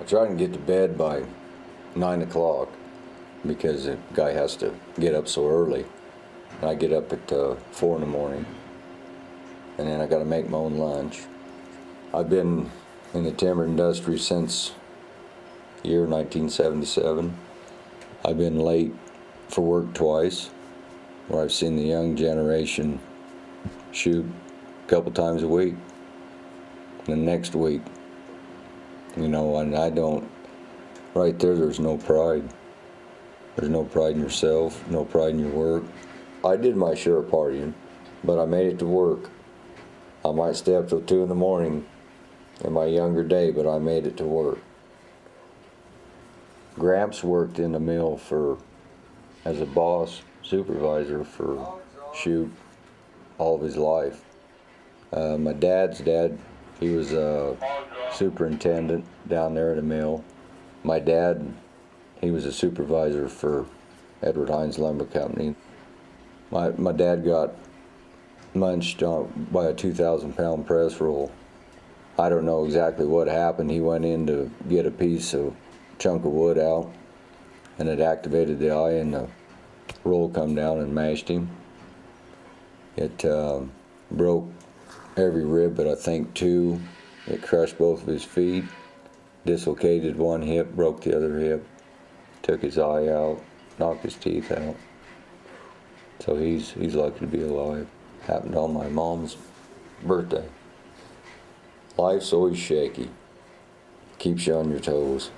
try and get to bed by 9 o'clock because the guy has to get up so early. And I get up at 4 in the morning, and then I got to make my own lunch. I've been in the timber industry since year 1977. I've been late for work twice, where I've seen the young generation shoot a couple times a week. And the next week, you know, and I don't, right there's no pride. There's no pride in yourself, no pride in your work. I did my share of partying, but I made it to work. I might stay up till 2 in the morning in my younger day, but I made it to work. Gramps worked in the mill as a boss, supervisor for shoot all of his life. My dad's dad, he was a superintendent down there at the mill. My dad, he was a supervisor for Edward Hines Lumber Company. My dad got munched by a 2,000-pound press roll. I don't know exactly what happened. He went in to get a chunk of wood out, and it activated the eye, and the roll come down and mashed him. It broke every rib, but I think 2. It crushed both of his feet, dislocated one hip, broke the other hip, took his eye out, knocked his teeth out. So he's lucky to be alive. Happened on my mom's birthday. Life's always shaky. Keeps you on your toes.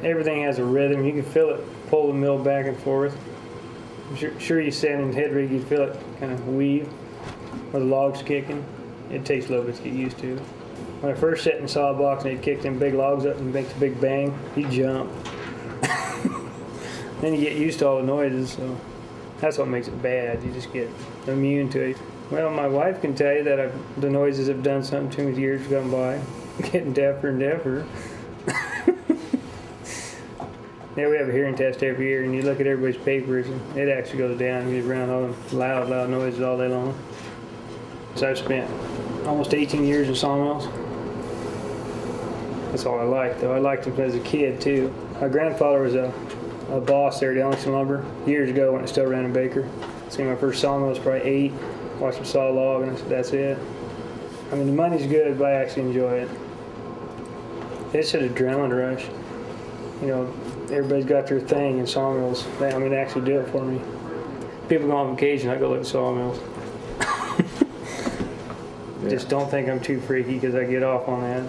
Everything has a rhythm. You can feel it pull the mill back and forth. I'm sure you stand in the head rig, you feel it kind of weave, or the logs kicking. It takes a little bit to get used to. When I first sat in the saw box and they'd kick them big logs up and make the big bang, you jump. Then you get used to all the noises, so that's what makes it bad. You just get immune to it. Well, my wife can tell you that the noises have done something to me as years gone by. Getting deafer and deafer. Yeah, we have a hearing test every year, and you look at everybody's papers, and it actually goes down. You get around all the loud noises all day long. So I've spent almost 18 years in sawmills. That's all I like, though. I liked them as a kid, too. My grandfather was a a boss there at Ellington Lumber years ago when it still ran in Baker. So my first sawmill was probably 8. Watched them saw a log, and I said, that's it. I mean, the money's good, but I actually enjoy it. It's an adrenaline rush. You know, everybody's got their thing in sawmills. They actually do it for me. People go on vacation, I go look at sawmills. Just don't think I'm too freaky because I get off on that.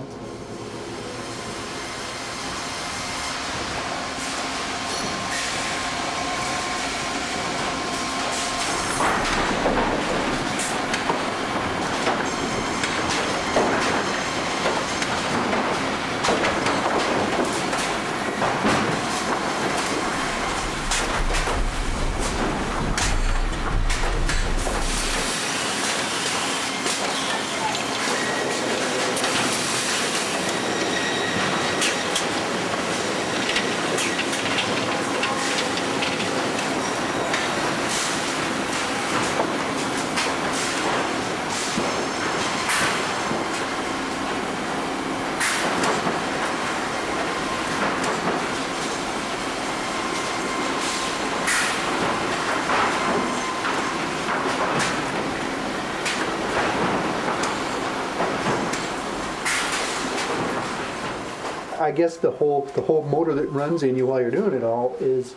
I guess the whole motor that runs in you while you're doing it all is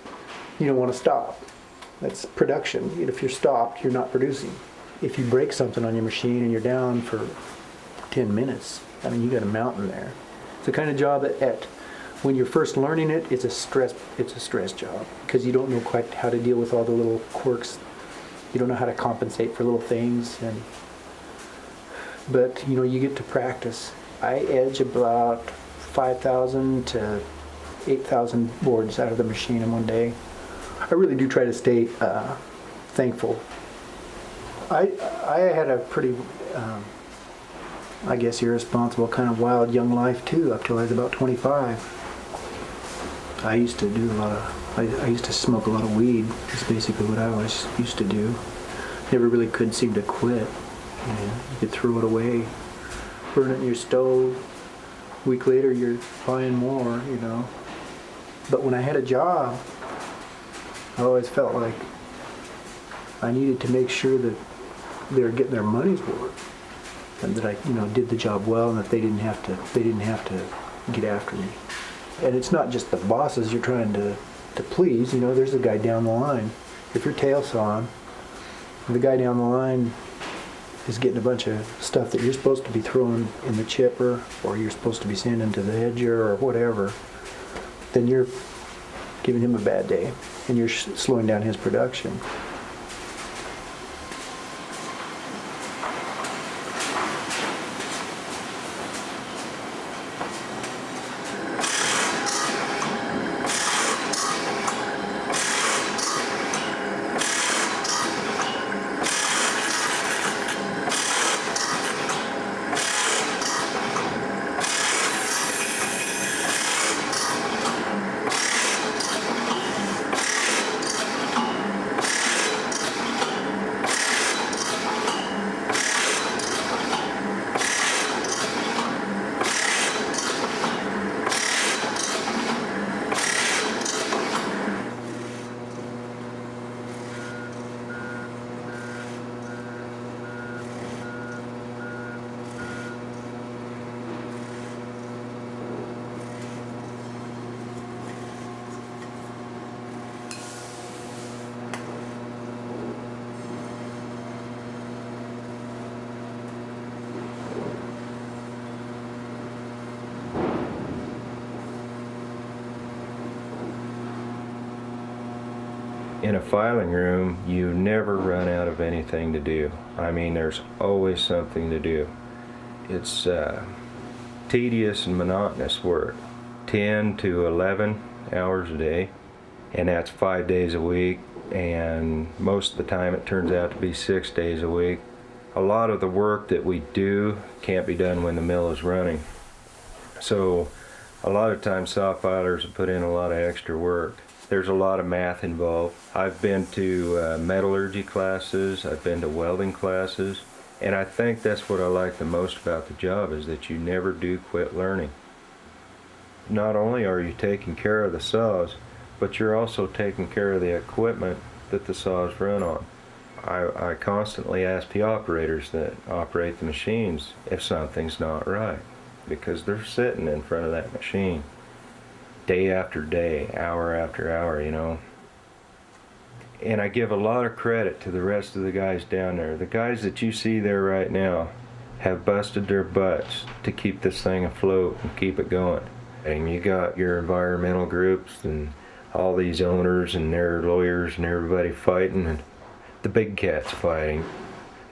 you don't want to stop. That's production. If you're stopped, you're not producing. If you break something on your machine and you're down for 10 minutes, I mean, you got a mountain there. It's the kind of job at when you're first learning it, it's a stress job because you don't know quite how to deal with all the little quirks. You don't know how to compensate for little things, but you know, you get to practice. I edge about 5,000 to 8,000 boards out of the machine in one day. I really do try to stay thankful. I had a pretty, I guess, irresponsible kind of wild young life too, up till I was about 25. I used to do I used to smoke a lot of weed. That's basically what I always used to do. Never really could seem to quit. You know, you could throw it away, burn it in your stove. A week later, you're buying more, you know. But when I had a job, I always felt like I needed to make sure that they were getting their money's worth, and that I, you know, did the job well, and that they didn't have to get after me. And it's not just the bosses you're trying to please. You know, there's a guy down the line. If you're tail sawing, the guy down the line is getting a bunch of stuff that you're supposed to be throwing in the chipper, or you're supposed to be sending to the edger or whatever, then you're giving him a bad day and you're slowing down his production. In a filing room, you never run out of anything to do. I mean, there's always something to do. It's tedious and monotonous work. 10 to 11 hours a day, and that's 5 days a week, and most of the time it turns out to be 6 days a week. A lot of the work that we do can't be done when the mill is running. So a lot of times saw filers will put in a lot of extra work. There's a lot of math involved. I've been to metallurgy classes, I've been to welding classes, and I think that's what I like the most about the job, is that you never do quit learning. Not only are you taking care of the saws, but you're also taking care of the equipment that the saws run on. I constantly ask the operators that operate the machines if something's not right, because they're sitting in front of that machine day after day, hour after hour, you know. And I give a lot of credit to the rest of the guys down there. The guys that you see there right now have busted their butts to keep this thing afloat and keep it going. And you got your environmental groups and all these owners and their lawyers and everybody fighting, and the big cat's fighting.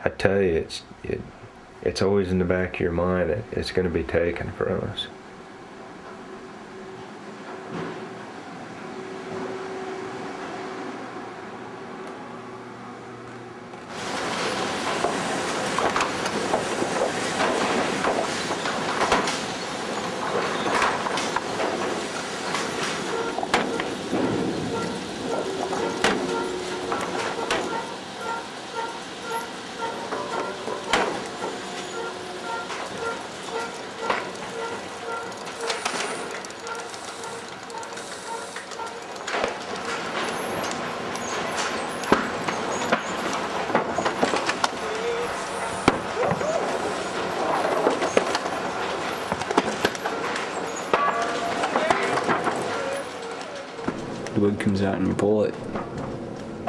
I tell you, it's always in the back of your mind that it's going to be taken from us. The wood comes out and you pull it.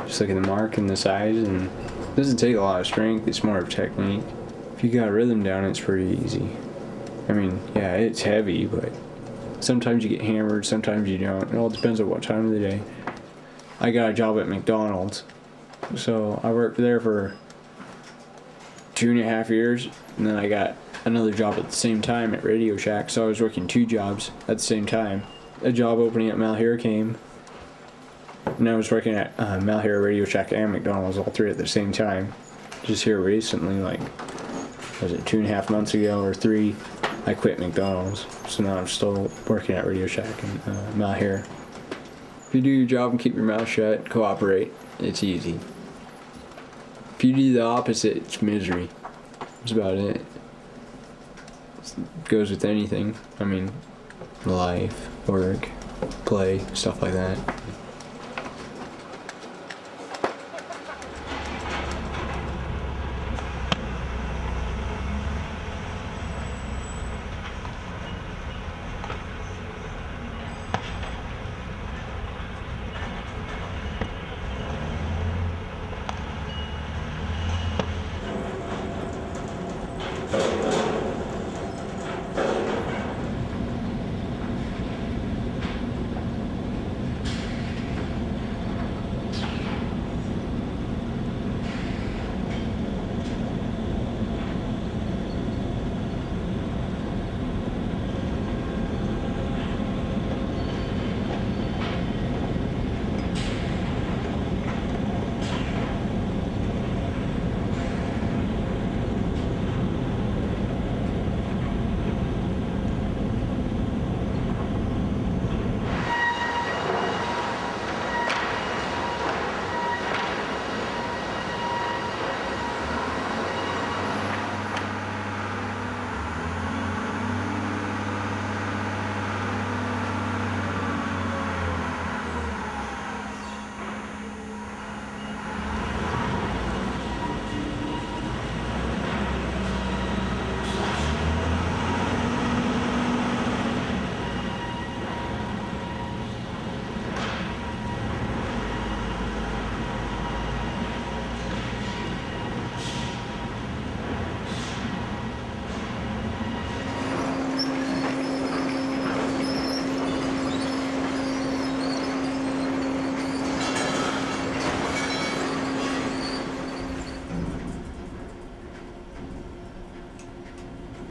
Just look at the mark and the size, and it doesn't take a lot of strength, it's more of technique. If you got a rhythm down, it's pretty easy. I mean, yeah, it's heavy, but sometimes you get hammered, sometimes you don't. It all depends on what time of the day. I got a job at McDonald's, so I worked there for 2.5 years, and then I got another job at the same time at Radio Shack, so I was working 2 jobs at the same time. A job opening at Malheur came, and I was working at Malheur, Radio Shack, and McDonald's, all 3 at the same time. Just here recently, like, was it 2.5 months ago or 3, I quit McDonald's. So now I'm still working at Radio Shack and Malheur. If you do your job and keep your mouth shut, cooperate, it's easy. If you do the opposite, it's misery. That's about it. It goes with anything. I mean, life, work, play, stuff like that.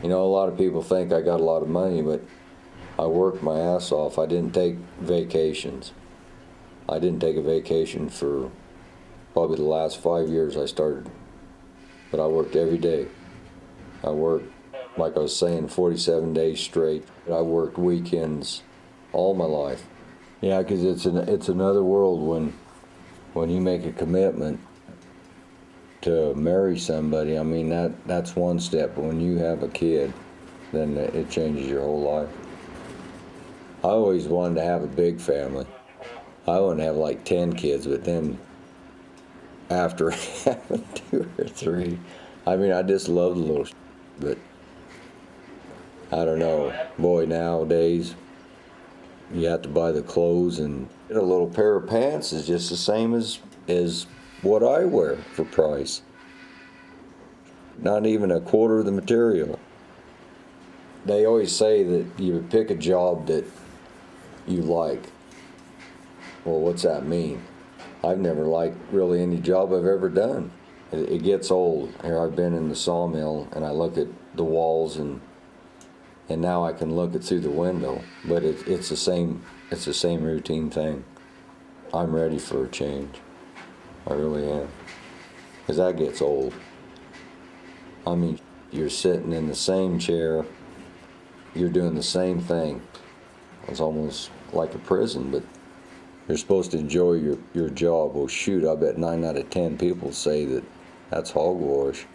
You know, a lot of people think I got a lot of money, but I worked my ass off. I didn't take vacations. I didn't take a vacation for probably the last 5 years I started. But I worked every day. I worked, like I was saying, 47 days straight. I worked weekends all my life. Yeah, because it's another world when you make a commitment to marry somebody. I mean, that's one step, but when you have a kid, then it changes your whole life. I always wanted to have a big family. I want to have like 10 kids, but then after having 2 or 3, I mean, I just love the little but I don't know. Boy, nowadays, you have to buy the clothes, and a little pair of pants is just the same as what I wear for price. Not even a quarter of the material. They always say that you pick a job that you like. Well, what's that mean? I've never liked really any job I've ever done. It gets old. Here I've been in the sawmill, and I look at the walls, and now I can look it through the window. But it's the same routine thing. I'm ready for a change. I really am. 'Cause that gets old. I mean, you're sitting in the same chair, you're doing the same thing. It's almost like a prison, but you're supposed to enjoy your job. Well, shoot, I bet 9 out of 10 people say that that's hogwash.